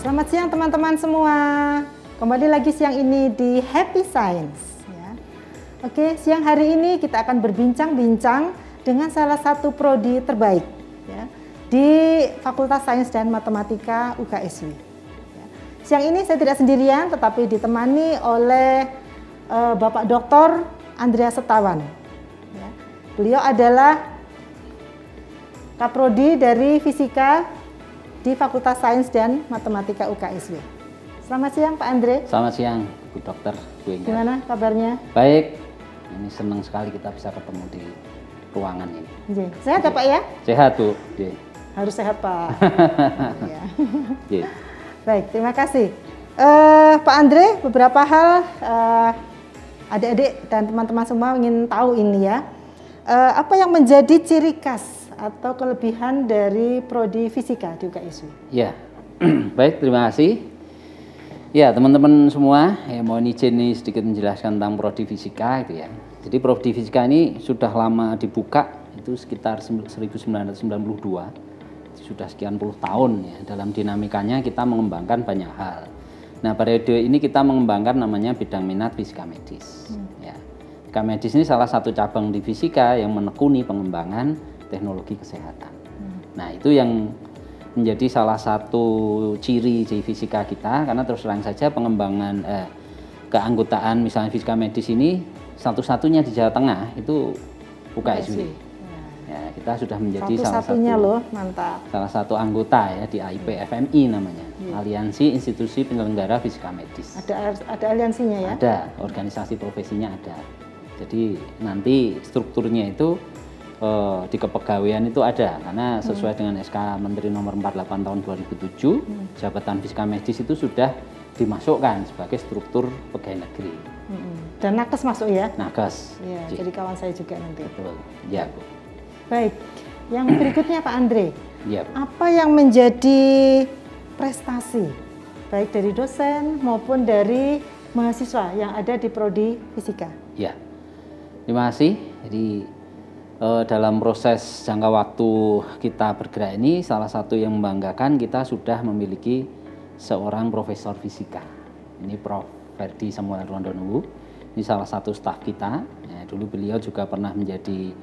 Selamat siang teman-teman semua. Kembali lagi siang ini di Happy Science. Ya. Oke, siang hari ini kita akan berbincang-bincang dengan salah satu prodi terbaik ya, di Fakultas Sains dan Matematika UKSW. Ya. Siang ini saya tidak sendirian, tetapi ditemani oleh Bapak Dr. Andreas Setiawan. Ya. Beliau adalah Kaprodi dari Fisika di Fakultas Sains dan Matematika UKSW. Selamat siang Pak Andre. Selamat siang Bu Dokter, Bu Indah. Gimana kabarnya? Baik, ini senang sekali kita bisa ketemu di ruangan ini. Sehat ya Pak ya? Sehat Bu. Harus sehat Pak. Ya. Baik, terima kasih. Pak Andre, beberapa hal adik-adik dan teman-teman semua ingin tahu ini ya. Apa yang menjadi ciri khas atau kelebihan dari prodi fisika di UKSW? Ya, baik, terima kasih. Ya, teman-teman semua, mohon izin nih sedikit menjelaskan tentang prodi fisika itu ya. Jadi prodi fisika ini sudah lama dibuka, itu sekitar 1992, sudah sekian puluh tahun ya. Dalam dinamikanya kita mengembangkan banyak hal. Nah, periode ini kita mengembangkan namanya bidang minat fisika medis. Ya. Fisika medis ini salah satu cabang di fisika yang menekuni pengembangan teknologi kesehatan. Nah, itu yang menjadi salah satu ciri di fisika kita, karena terus terang saja pengembangan keanggotaan misalnya fisika medis ini satu-satunya di Jawa Tengah itu UKSW. Ya, kita sudah menjadi salah satu anggota ya di AIP-FMI namanya, Aliansi Institusi Penyelenggara Fisika Medis. Ada aliansinya ya? Ada, organisasi profesinya ada. Jadi nanti strukturnya itu di kepegawaian itu ada, karena sesuai dengan SK Menteri Nomor 48 tahun 2007, jabatan fisika medis itu sudah dimasukkan sebagai struktur pegawai negeri. Dan nakes masuk ya? Nakes. Ya, jadi kawan saya juga nanti. Betul. Ya, Bu. Baik. Yang berikutnya Pak Andre. Ya, Bu. Apa yang menjadi prestasi baik dari dosen maupun dari mahasiswa yang ada di prodi fisika? Ya. Terima kasih. Jadi dalam proses jangka waktu kita bergerak ini, salah satu yang membanggakan kita sudah memiliki seorang profesor fisika. Ini Prof. Ferdi Samuel Rondonuwu. Ini salah satu staf kita. Ya, dulu beliau juga pernah menjadi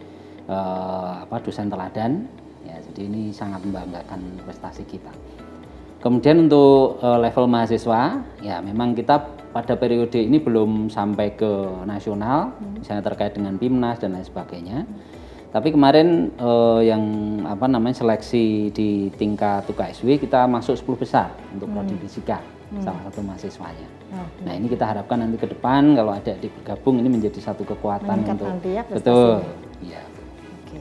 dosen teladan. Ya, jadi ini sangat membanggakan prestasi kita. Kemudian untuk level mahasiswa, ya memang kita pada periode ini belum sampai ke nasional, misalnya terkait dengan PIMNAS dan lain sebagainya. Tapi kemarin yang seleksi di tingkat UKSW kita masuk 10 besar untuk prodi fisika, salah satu mahasiswanya. Nah, ini kita harapkan nanti ke depan kalau ada bergabung ini menjadi satu kekuatan untuk nanti ya, betul. Iya. Oke.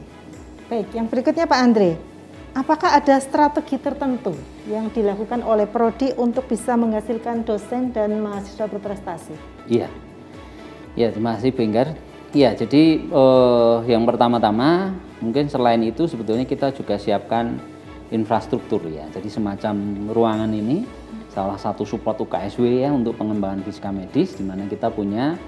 Baik, yang berikutnya Pak Andre. Apakah ada strategi tertentu yang dilakukan oleh prodi untuk bisa menghasilkan dosen dan mahasiswa berprestasi? Iya. Ya, terima kasih Bu Enggar. Ya, jadi yang pertama-tama mungkin selain itu sebetulnya kita juga siapkan infrastruktur ya. Jadi semacam ruangan ini salah satu support UKSW ya untuk pengembangan fisika medis, di mana kita punya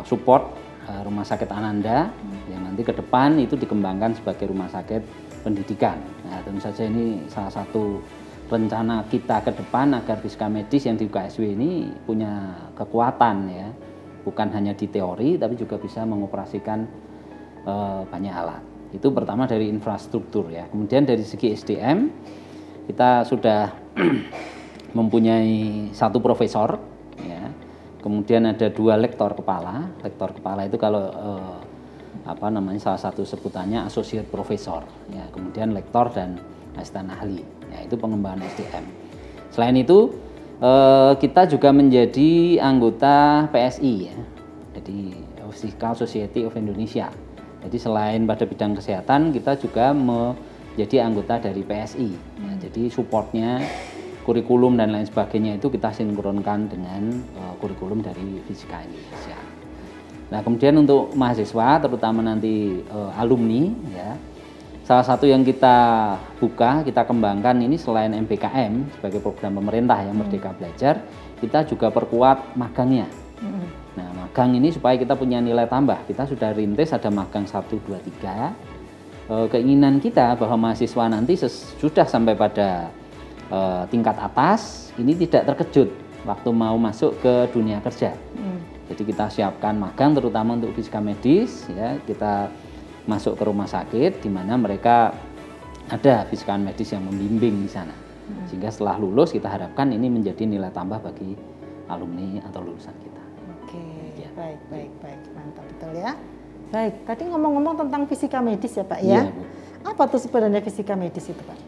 support Rumah Sakit Ananda yang nanti ke depan itu dikembangkan sebagai rumah sakit pendidikan. Nah, tentu saja ini salah satu rencana kita ke depan agar fisika medis yang di UKSW ini punya kekuatan ya. Bukan hanya di teori, tapi juga bisa mengoperasikan banyak alat. Itu pertama dari infrastruktur ya. Kemudian dari segi SDM, kita sudah mempunyai satu profesor, ya. Kemudian ada 2 lektor kepala. Lektor kepala itu kalau salah satu sebutannya associate profesor. Ya. Kemudian lektor dan asisten ahli. Ya, itu pengembangan SDM. Selain itu, kita juga menjadi anggota PSI ya, jadi Physical Society of Indonesia. Jadi selain pada bidang kesehatan, kita juga menjadi anggota dari PSI. Ya, jadi supportnya, kurikulum dan lain sebagainya itu kita sinkronkan dengan kurikulum dari Fisika Indonesia. Nah, kemudian untuk mahasiswa, terutama nanti alumni ya. Salah satu yang kita buka, kita kembangkan ini selain MBKM sebagai program pemerintah yang Merdeka Belajar, kita juga perkuat magangnya. Nah, magang ini supaya kita punya nilai tambah. Kita sudah rintis ada magang 1, 2, 3. Keinginan kita bahwa mahasiswa nanti sudah sampai pada tingkat atas ini tidak terkejut waktu mau masuk ke dunia kerja. Jadi kita siapkan magang terutama untuk fisika medis, ya kita masuk ke rumah sakit di mana mereka ada fisika medis yang membimbing di sana. Sehingga setelah lulus kita harapkan ini menjadi nilai tambah bagi alumni atau lulusan kita. Oke, ya. Baik, mantap betul ya. Baik, tadi ngomong-ngomong tentang fisika medis ya Pak ya. Bu. Apa tuh sebenarnya fisika medis itu Pak?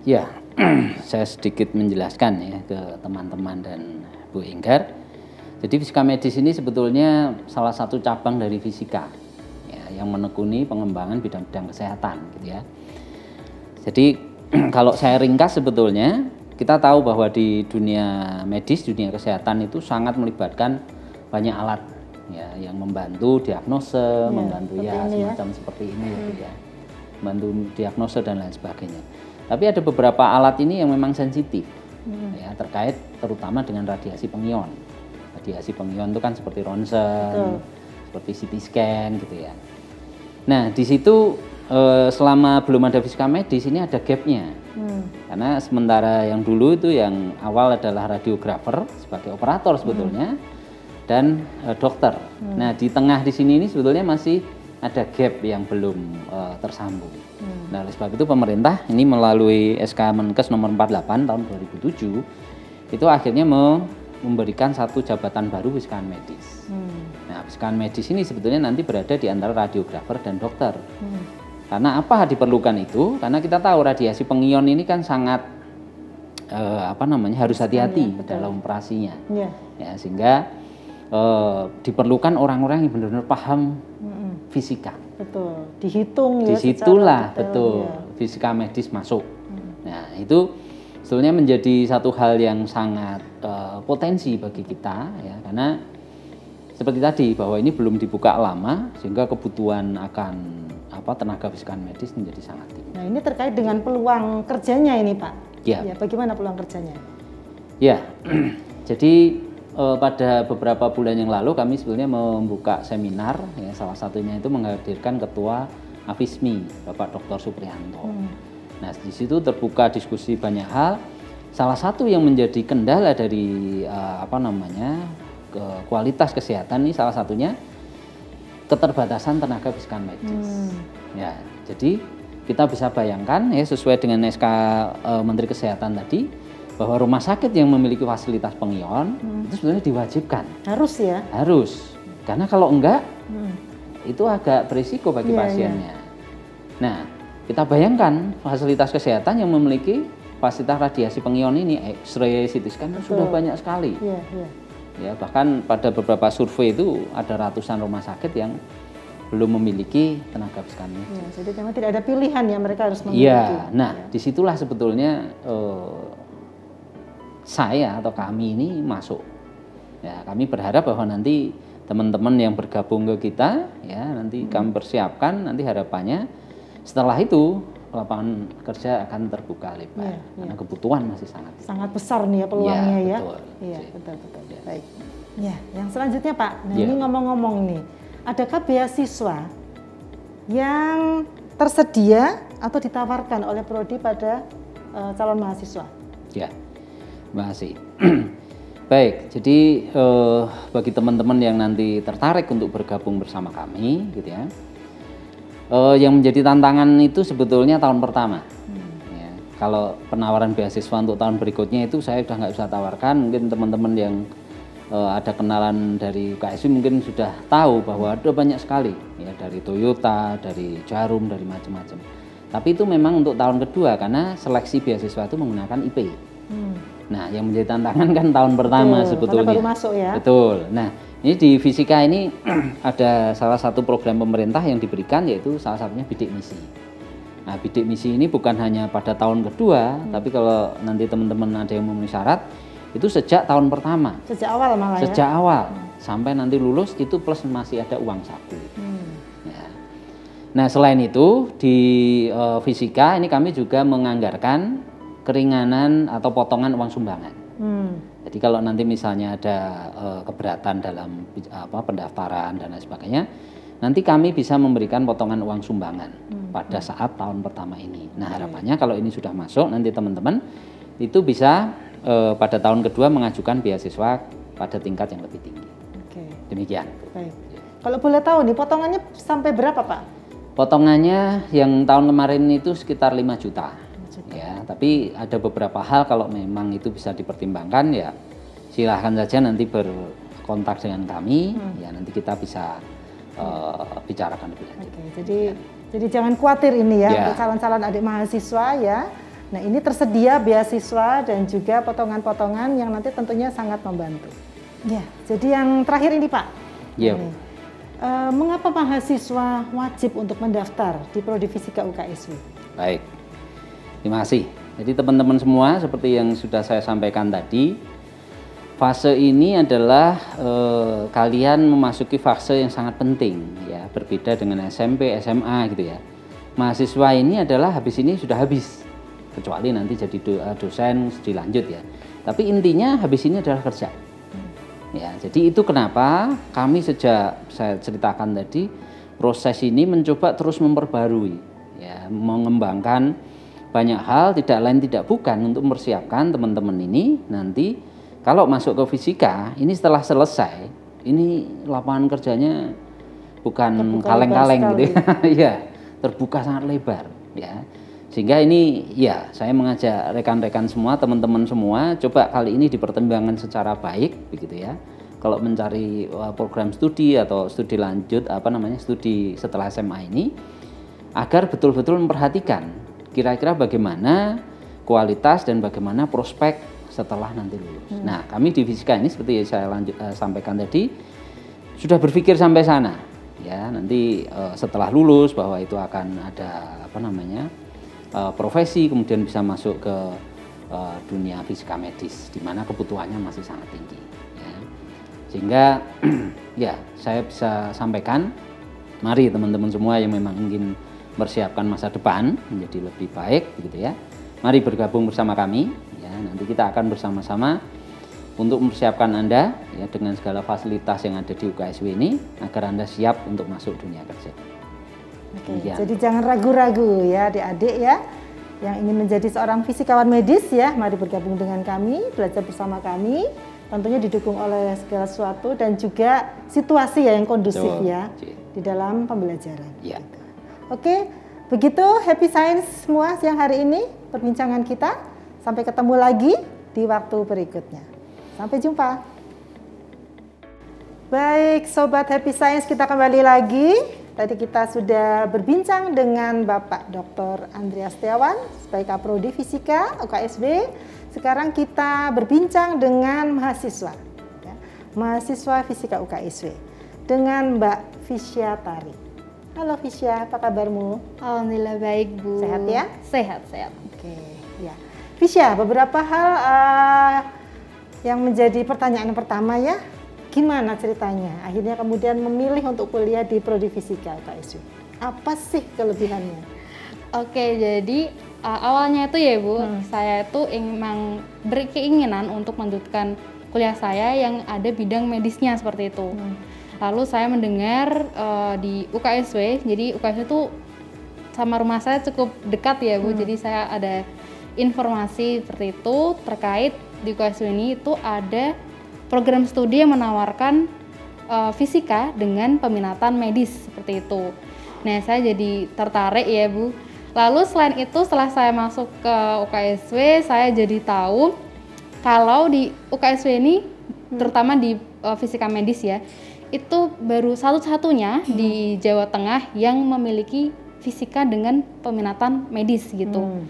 Ya, saya sedikit menjelaskan ya ke teman-teman dan Bu Enggar. Jadi fisika medis ini sebetulnya salah satu cabang dari fisika ya, yang menekuni pengembangan bidang-bidang kesehatan gitu ya. Jadi kalau saya ringkas sebetulnya kita tahu bahwa di dunia medis, dunia kesehatan itu sangat melibatkan banyak alat ya yang membantu diagnose, membantu ya semacam seperti ini ya. Membantu diagnose dan lain sebagainya. Tapi ada beberapa alat ini yang memang sensitif ya terkait terutama dengan radiasi pengion. Radiasi pengion itu kan seperti ronsen, seperti CT scan gitu ya. Nah di situ selama belum ada fisika medis ini ada gapnya. Karena sementara yang dulu itu yang awal adalah radiografer sebagai operator sebetulnya dan dokter. Nah di tengah di sini ini sebetulnya masih ada gap yang belum tersambung. Nah oleh sebab itu pemerintah ini melalui SK Menkes nomor 48 tahun 2007 itu akhirnya memberikan satu jabatan baru fisika medis. Nah fisika medis ini sebetulnya nanti berada di antara radiografer dan dokter. Karena apa diperlukan itu? Karena kita tahu radiasi pengion ini kan sangat harus hati-hati dalam operasinya. Ya sehingga diperlukan orang-orang yang benar-benar paham fisika. Betul. Dihitung ya. Disitulah betul fisika medis masuk. Nah itu sebetulnya menjadi satu hal yang sangat potensi bagi kita ya karena seperti tadi bahwa ini belum dibuka lama sehingga kebutuhan akan tenaga fisika medis menjadi sangat tinggi. Nah ini terkait dengan peluang kerjanya ini Pak. Ya. Bagaimana peluang kerjanya? Ya, jadi pada beberapa bulan yang lalu kami sebetulnya membuka seminar ya salah satunya itu menghadirkan ketua AFISMI Bapak Dr. Supriyanto. Nah di situ terbuka diskusi banyak hal. Salah satu yang menjadi kendala dari kualitas kesehatan ini salah satunya keterbatasan tenaga fisika medis. Ya, jadi kita bisa bayangkan ya sesuai dengan SK Menteri Kesehatan tadi bahwa rumah sakit yang memiliki fasilitas pengion itu sebenarnya diwajibkan. Harus ya? Harus. Karena kalau enggak itu agak berisiko bagi pasiennya. Nah, kita bayangkan fasilitas kesehatan yang memiliki fasilitas radiasi pengion ini X-ray, CT scan sudah banyak sekali. Ya, bahkan pada beberapa survei itu ada ratusan rumah sakit yang belum memiliki tenaga fisika medis. Ya, jadi memang tidak ada pilihan ya mereka harus memiliki. Iya, nah disitulah sebetulnya saya atau kami ini masuk. Ya, kami berharap bahwa nanti teman-teman yang bergabung ke kita, ya nanti kami persiapkan nanti harapannya setelah itu lapangan kerja akan terbuka lebar karena kebutuhan masih sangat besar nih ya peluangnya ya. Betul. Iya, betul. Ya. Baik. Ya, yang selanjutnya Pak. Nah, ini ngomong-ngomong nih, adakah beasiswa yang tersedia atau ditawarkan oleh prodi pada calon mahasiswa? Ya. Terima kasih. Baik, jadi bagi teman-teman yang nanti tertarik untuk bergabung bersama kami gitu ya. Yang menjadi tantangan itu sebetulnya tahun pertama. Ya, kalau penawaran beasiswa untuk tahun berikutnya itu saya sudah nggak bisa tawarkan. Mungkin teman-teman yang ada kenalan dari KSI mungkin sudah tahu bahwa ada banyak sekali ya dari Toyota, dari Jarum, dari macam-macam. Tapi itu memang untuk tahun kedua karena seleksi beasiswa itu menggunakan IP. Nah, yang menjadi tantangan kan tahun pertama sebetulnya. Baru masuk ya. Betul. Nah, ini di fisika ini ada salah satu program pemerintah yang diberikan yaitu salah satunya bidik misi. Nah, bidik misi ini bukan hanya pada tahun kedua, tapi kalau nanti teman-teman ada yang memenuhi syarat, itu sejak tahun pertama. Sejak awal malah ya? Sejak awal, sampai nanti lulus itu plus masih ada uang saku. Ya. Nah, selain itu di fisika ini kami juga menganggarkan keringanan atau potongan uang sumbangan. Jadi kalau nanti misalnya ada keberatan dalam pendaftaran dan lain sebagainya, nanti kami bisa memberikan potongan uang sumbangan pada saat tahun pertama ini. Nah harapannya kalau ini sudah masuk nanti teman-teman itu bisa pada tahun kedua mengajukan beasiswa pada tingkat yang lebih tinggi. Oke. Demikian. Baik. Kalau boleh tahu nih potongannya sampai berapa Pak? Potongannya yang tahun kemarin itu sekitar 5 juta. Ya, tapi ada beberapa hal kalau memang itu bisa dipertimbangkan ya silahkan saja nanti berkontak dengan kami, ya nanti kita bisa bicarakan lebih lanjut. Oke, jadi jangan khawatir ini ya, untuk calon-calon adik mahasiswa ya. Nah ini tersedia beasiswa dan juga potongan-potongan yang nanti tentunya sangat membantu. Ya, jadi yang terakhir ini Pak. Iya. Mengapa mahasiswa wajib untuk mendaftar di Prodi Fisika UKSW? Baik, terima kasih. Jadi teman-teman semua seperti yang sudah saya sampaikan tadi, fase ini adalah kalian memasuki fase yang sangat penting ya, berbeda dengan SMP, SMA gitu ya. Mahasiswa ini adalah habis ini sudah habis, kecuali nanti jadi dosen studi lanjut ya. Tapi intinya habis ini adalah kerja. Ya, jadi itu kenapa kami sejak saya ceritakan tadi proses ini mencoba terus memperbarui, ya, mengembangkan banyak hal, tidak lain tidak bukan untuk mempersiapkan teman-teman ini nanti kalau masuk ke fisika, ini setelah selesai, ini lapangan kerjanya bukan kaleng-kaleng gitu ya, ya, terbuka sangat lebar ya. Sehingga ini ya saya mengajak rekan-rekan semua, teman-teman semua, coba kali ini dipertimbangkan secara baik begitu ya. Kalau mencari program studi atau studi lanjut studi setelah SMA ini agar betul-betul memperhatikan kira-kira bagaimana kualitas dan bagaimana prospek setelah nanti lulus. Nah, kami di fisika ini seperti yang saya sampaikan tadi sudah berpikir sampai sana. Ya, nanti setelah lulus bahwa itu akan ada profesi, kemudian bisa masuk ke dunia fisika medis di mana kebutuhannya masih sangat tinggi. Ya. Sehingga ya saya bisa sampaikan, mari teman-teman semua yang memang ingin mempersiapkan masa depan menjadi lebih baik, begitu ya. Mari bergabung bersama kami. Ya, nanti kita akan bersama-sama untuk mempersiapkan Anda ya dengan segala fasilitas yang ada di UKSW ini agar Anda siap untuk masuk dunia kerja. Oke, jadi jangan ragu-ragu ya adik-adik ya yang ingin menjadi seorang fisikawan medis ya, mari bergabung dengan kami, belajar bersama kami, tentunya didukung oleh segala sesuatu dan juga situasi ya yang kondusif ya di dalam pembelajaran. Ya. Oke, begitu Happy Science semua siang hari ini perbincangan kita. Sampai ketemu lagi di waktu berikutnya. Sampai jumpa. Baik, Sobat Happy Science, kita kembali lagi. Tadi kita sudah berbincang dengan Bapak Dr. Andreas Setiawan, sebagai Kaprodi Fisika UKSW. Sekarang kita berbincang dengan mahasiswa, ya, mahasiswa Fisika UKSW, dengan Mbak Fisya Tari. Halo Fisya, apa kabarmu? Alhamdulillah baik Bu. Sehat ya? Sehat, sehat. Oke, ya. Fisya, beberapa hal yang menjadi pertanyaan yang pertama ya, gimana ceritanya? Akhirnya kemudian memilih untuk kuliah di Prodi Fisika UKSW. Apa sih kelebihannya? Oke, jadi awalnya itu ya Bu, saya itu memang berkeinginan untuk melanjutkan kuliah saya yang ada bidang medisnya seperti itu. Lalu saya mendengar di UKSW, jadi UKSW itu sama rumah saya cukup dekat ya Bu, jadi saya ada informasi seperti itu terkait di UKSW ini itu ada program studi yang menawarkan fisika dengan peminatan medis seperti itu. Nah, saya jadi tertarik ya Bu. Lalu selain itu setelah saya masuk ke UKSW, saya jadi tahu kalau di UKSW ini terutama di fisika medis ya, itu baru satu-satunya di Jawa Tengah yang memiliki fisika dengan peminatan medis gitu.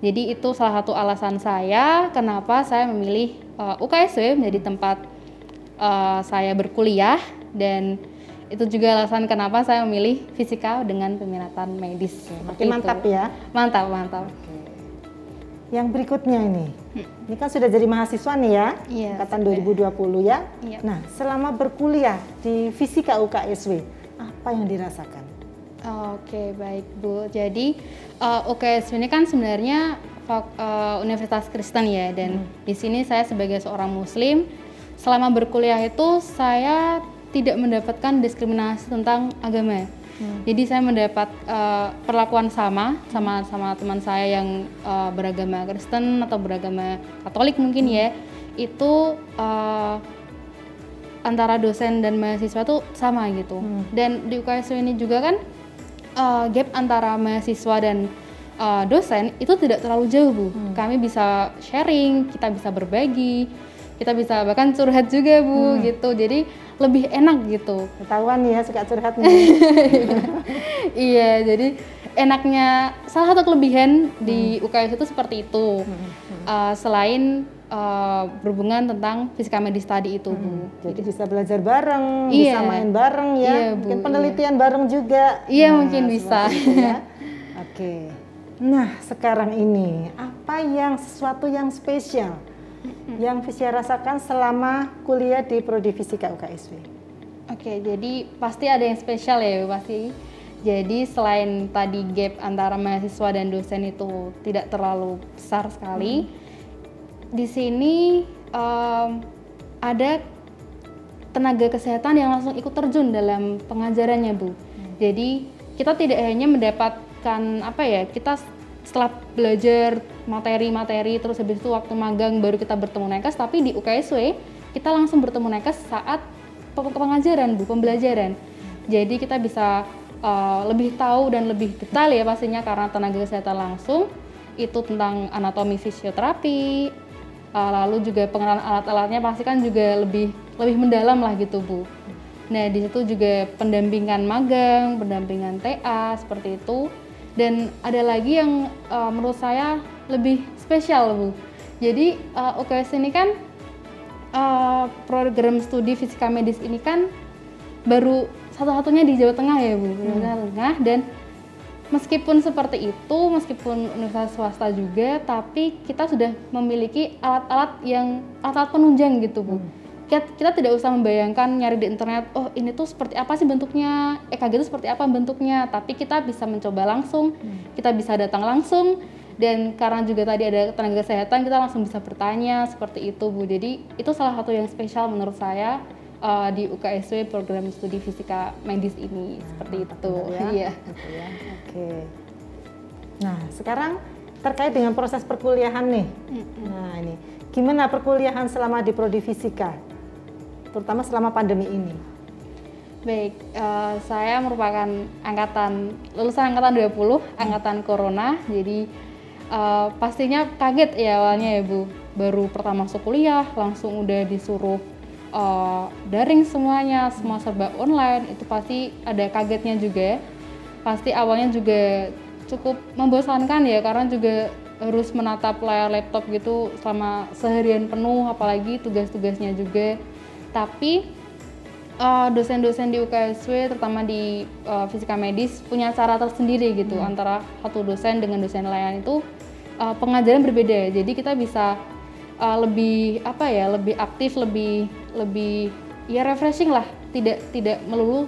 Jadi itu salah satu alasan saya kenapa saya memilih UKSW menjadi tempat saya berkuliah, dan itu juga alasan kenapa saya memilih fisika dengan peminatan medis. Makin mantap ya? Mantap, mantap. Oke. Yang berikutnya ini kan sudah jadi mahasiswa nih ya, angkatan 2020 ya. Iya. Nah, selama berkuliah di Fisika UKSW, apa yang dirasakan? Oke, baik Bu. Jadi UKSW ini kan sebenarnya Universitas Kristen ya, dan di sini saya sebagai seorang Muslim, selama berkuliah itu saya tidak mendapatkan diskriminasi tentang agama. Jadi saya mendapat perlakuan sama teman saya yang beragama Kristen atau beragama Katolik mungkin ya. Itu antara dosen dan mahasiswa tuh sama gitu. Dan di UKSW ini juga kan gap antara mahasiswa dan dosen itu tidak terlalu jauh, Bu. Kami bisa sharing, kita bisa berbagi, kita bisa bahkan curhat juga, Bu, gitu. Jadi lebih enak gitu. Ketahuan ya suka curhat nih. Iya, jadi enaknya salah satu kelebihan di UKS itu seperti itu. Selain berhubungan tentang fisika medis tadi itu, Bu. Jadi bisa belajar bareng, bisa main bareng ya. Iya, Bu, mungkin penelitian bareng juga. Iya, mungkin bisa. Ya. Oke. Nah, sekarang ini apa yang sesuatu yang spesial yang Visya rasakan selama kuliah di Prodi Fisika UKSW? Oke, jadi pasti ada yang spesial ya, Bu, pasti. Jadi selain tadi gap antara mahasiswa dan dosen itu tidak terlalu besar sekali, di sini ada tenaga kesehatan yang langsung ikut terjun dalam pengajarannya, Bu. Jadi kita tidak hanya mendapatkan kita setelah belajar materi-materi terus habis itu waktu magang baru kita bertemu nakes, tapi di UKSW kita langsung bertemu nakes saat pengajaran, Bu, pembelajaran. Jadi kita bisa lebih tahu dan lebih detail ya pastinya karena tenaga kesehatan langsung itu tentang anatomi fisioterapi, lalu juga pengenalan alat-alatnya pasti kan juga lebih mendalam lah gitu, Bu. Nah, di situ juga pendampingan magang, pendampingan TA seperti itu. Dan ada lagi yang menurut saya lebih spesial, Bu. Jadi UKS ini kan program studi fisika medis ini kan baru satu-satunya di Jawa Tengah ya, Bu. Jawa Tengah. Dan meskipun seperti itu, meskipun universitas swasta juga, tapi kita sudah memiliki alat-alat penunjang gitu, Bu. Kita tidak usah membayangkan nyari di internet, oh ini tuh seperti apa sih bentuknya, EKG itu seperti apa bentuknya, tapi kita bisa mencoba langsung, kita bisa datang langsung, dan karena juga tadi ada tenaga kesehatan, kita langsung bisa bertanya seperti itu, Bu. Jadi itu salah satu yang spesial menurut saya di UKSW program studi fisika medis ini, seperti itu. Ya. Iya. Ya. Oke. Nah, sekarang terkait dengan proses perkuliahan nih. Nah, ini gimana perkuliahan selama di Prodi Fisika, terutama selama pandemi ini? Baik, saya merupakan lulusan angkatan 20, angkatan corona, jadi pastinya kaget ya awalnya ya, Bu. Baru pertama masuk kuliah, langsung udah disuruh daring semuanya, semua serba online, itu pasti ada kagetnya juga. Pasti awalnya juga cukup membosankan ya, karena juga harus menatap layar laptop gitu selama seharian penuh, apalagi tugas-tugasnya juga. Tapi dosen-dosen di UKSW, terutama di fisika medis, punya cara tersendiri gitu. Antara satu dosen dengan dosen lain itu pengajaran berbeda. Jadi kita bisa lebih aktif, lebih ya refreshing lah. Tidak melulu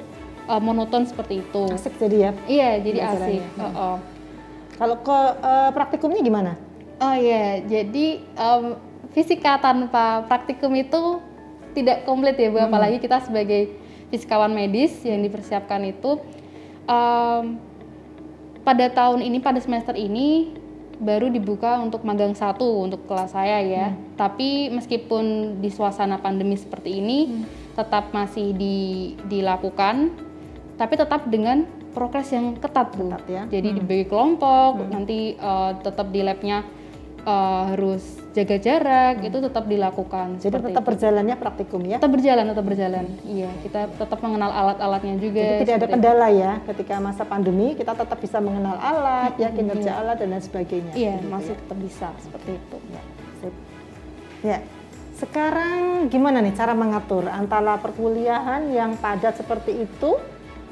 monoton seperti itu. Asik jadi ya? Iya, jadi asik. Kalau ke praktikumnya gimana? Oh iya, jadi fisika tanpa praktikum itu tidak komplit ya, Bu. Apalagi kita sebagai fisikawan medis yang dipersiapkan itu pada semester ini baru dibuka untuk magang 1 untuk kelas saya ya. Tapi meskipun di suasana pandemi seperti ini tetap masih dilakukan, tapi tetap dengan prokes yang ketat, Bu. Ketat, ya? Jadi dibagi kelompok, nanti tetap di labnya harus jaga jarak, itu tetap dilakukan. Jadi tetap berjalannya praktikum ya? Tetap berjalan. Iya, kita tetap mengenal alat-alatnya juga. Jadi tidak ada kendala ya ketika masa pandemi, kita tetap bisa mengenal alat, ya kinerja alat dan lain sebagainya. Iya, gitu, masih ya? tetap bisa seperti itu. Ya, sip. Ya. Sekarang gimana nih cara mengatur antara perkuliahan yang padat seperti itu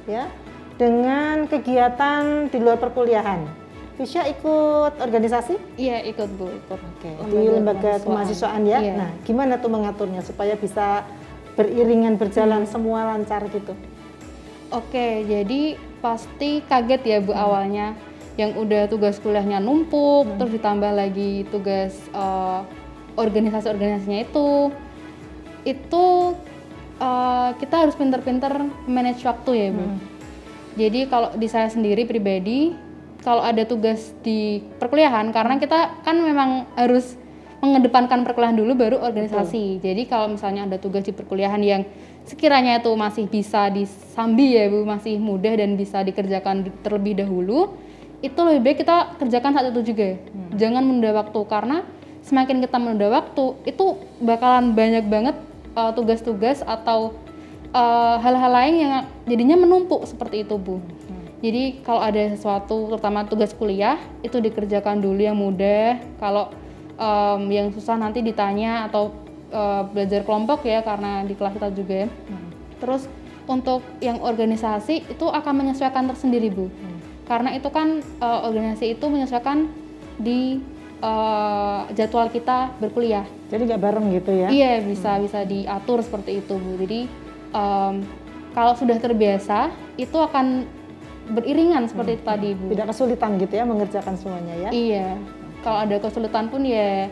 ya dengan kegiatan di luar perkuliahan? Visya ikut organisasi? Iya, ikut, Bu, ikut. Oke, di lembaga kemahasiswaan ya. Iya. Nah, gimana tuh mengaturnya supaya bisa beriringan berjalan semua lancar gitu? Oke, jadi pasti kaget ya, Bu, awalnya yang udah tugas kuliahnya numpuk, terus ditambah lagi tugas organisasi-organisasinya itu kita harus pinter-pinter manage waktu ya, Bu. Jadi kalau di saya sendiri pribadi, kalau ada tugas di perkuliahan, karena kita kan memang harus mengedepankan perkuliahan dulu baru organisasi. Jadi kalau misalnya ada tugas di perkuliahan yang sekiranya itu masih bisa disambi ya Bu, masih mudah dan bisa dikerjakan terlebih dahulu, itu lebih baik kita kerjakan saat itu juga. Jangan menunda waktu, karena semakin kita menunda waktu, itu bakalan banyak banget tugas-tugas atau hal-hal lain yang jadinya menumpuk seperti itu Bu. Jadi kalau ada sesuatu, terutama tugas kuliah, itu dikerjakan dulu yang mudah. Kalau yang susah nanti ditanya atau belajar kelompok ya, karena di kelas kita juga. Terus untuk yang organisasi itu akan menyesuaikan tersendiri Bu. Karena itu kan organisasi itu menyesuaikan di jadwal kita berkuliah. Jadi nggak bareng gitu ya? Iya, bisa diatur seperti itu Bu. Jadi kalau sudah terbiasa itu akan beriringan seperti itu tadi Bu. Tidak kesulitan gitu ya mengerjakan semuanya ya? Iya. Kalau ada kesulitan pun ya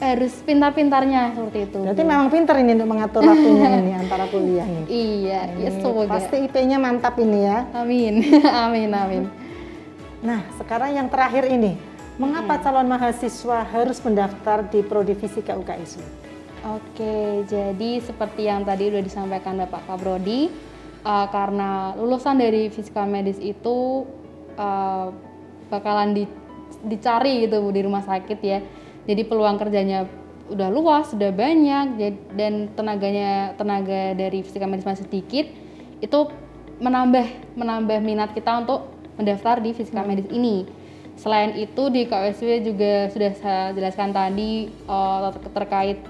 harus pintar-pintarnya seperti itu. Berarti memang pintar ini untuk mengatur waktunya ini antara kuliah nih. Iya, ya semoga. Pasti IP-nya mantap ini ya. Amin. Amin. Nah, sekarang yang terakhir ini, mengapa calon mahasiswa harus mendaftar di Prodi Fisika UKSW? Oke, jadi seperti yang tadi udah disampaikan Bapak Kaprodi, karena lulusan dari fisika medis itu bakalan dicari gitu Bu di rumah sakit ya. Jadi peluang kerjanya udah luas, sudah banyak, dan tenaga dari fisika medis masih sedikit, itu menambah minat kita untuk mendaftar di fisika medis ini. Selain itu di KUSW juga sudah saya jelaskan tadi terkait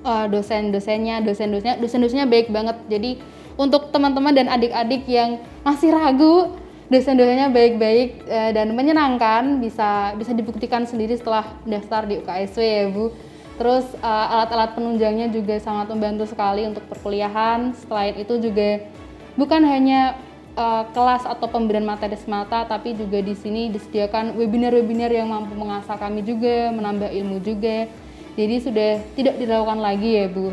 dosen-dosennya baik banget. Jadi untuk teman-teman dan adik-adik yang masih ragu, dosen-dosennya baik-baik dan menyenangkan, bisa dibuktikan sendiri setelah mendaftar di UKSW ya Bu. Terus alat-alat penunjangnya juga sangat membantu sekali untuk perkuliahan. Selain itu juga bukan hanya kelas atau pemberian materi semata, tapi juga di sini disediakan webinar-webinar yang mampu mengasah kami juga, menambah ilmu juga. Jadi sudah tidak dilakukan lagi ya Bu.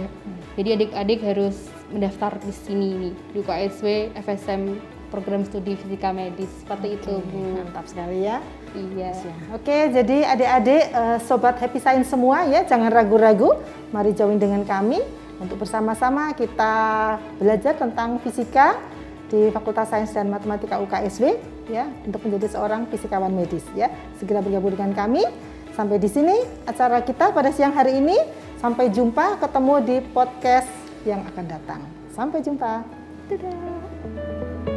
Jadi adik-adik harus mendaftar di sini nih, di UKSW FSM program studi fisika medis. Seperti itu Bu. Mantap sekali ya. Iya. Oke, jadi adik-adik sobat Happy Science semua ya, jangan ragu-ragu, mari join dengan kami untuk bersama-sama kita belajar tentang fisika di Fakultas Sains dan Matematika UKSW ya, untuk menjadi seorang fisikawan medis ya. Segera bergabung dengan kami. Sampai di sini acara kita pada siang hari ini. Sampai jumpa, ketemu di podcast yang akan datang. Sampai jumpa. Dadah.